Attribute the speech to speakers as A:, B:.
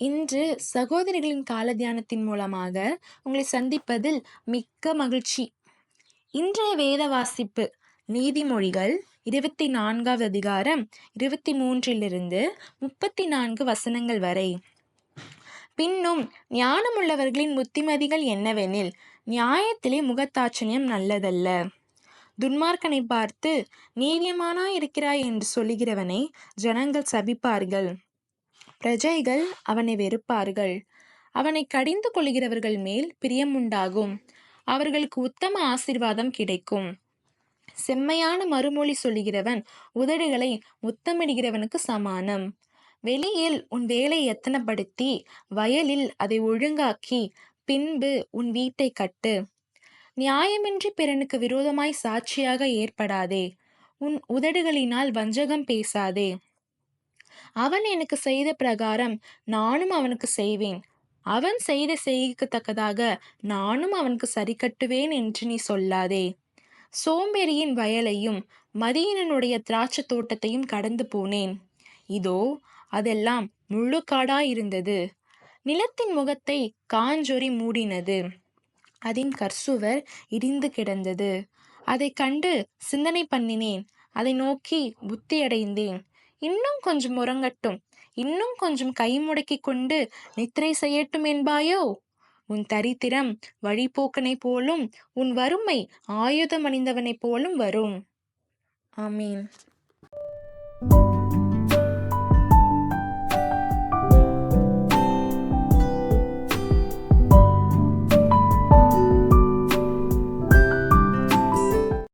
A: இன்று சகோதரிகளின் கால தியானத்தின் மூலமாக உங்களை சந்திப்பதில் மிக்க மகிழ்ச்சி. இன்றைய வேத வாசிப்பு நீதிமொழிகள் 24வது அதிகாரம் 23 34 வசனங்கள் வரை. பின்னும் ஞானமுள்ளவர்களின் புத்திமதிகள் என்னவெனில், நியாயத்திலே முகத்தாட்சணியம் நல்லதல்ல. துன்மார்க்கனை பார்த்து நீதிமானாயிருக்கிறாய் என்று சொல்லுகிறவனை ஜனங்கள் சபிப்பார்கள். பிரஜைகள் அவனை வெறுப்பார்கள். அவனை கடிந்து கொள்கிறவர்கள் மேல் பிரியமுண்டாகும். அவர்களுக்கு உத்தம ஆசீர்வாதம் கிடைக்கும். செம்மையான மறுமொழி சொல்லுகிறவன் உதடுகளை முத்தமிடுகிறவனுக்கு சமானம். வெளியில் உன் வேலையை எத்தனப்படுத்தி வயலில் அதை ஒழுங்காக்கி பின்பு உன் வீட்டை கட்டு. நியாயமின்றி பிறனுக்கு விரோதமாய் சாட்சியாக ஏற்படாதே. உன் உதடுகளினால் வஞ்சகம் பேசாதே. அவன் எனக்கு செய்த பிரகாரம் நானும் அவனுக்கு செய்வேன். அவன் செய்த செய்கைக்கு தக்கதாக நானும் அவனுக்கு சரி கட்டுவேன் என்று நீ சொல்லாதே. சோம்பேறியின் வயலையும் மதியீனனுடைய திராட்சை தோட்டத்தையும் கடந்து போனேன். இதோ அதெல்லாம் முள்ளுக்காடாயிருந்தது. நிலத்தின் முகத்தை காஞ்சொறி மூடினது. அதன் கற்சுவர் இடிந்து கிடந்தது. அதை கண்டு சிந்தனை பண்ணினேன். அதை நோக்கி புத்தியடைந்தேன். இன்னும் கொஞ்சம் உறங்கட்டும், இன்னும் கொஞ்சம் கை முடக்கி கொண்டு நித்திரை செய்யட்டும் என்பாயோ? உன் தரித்திரம் வழிபோக்கனை போலும், உன் வறுமை ஆயுதம் அணிந்தவனைப் போலும் வரும். ஆமீன்.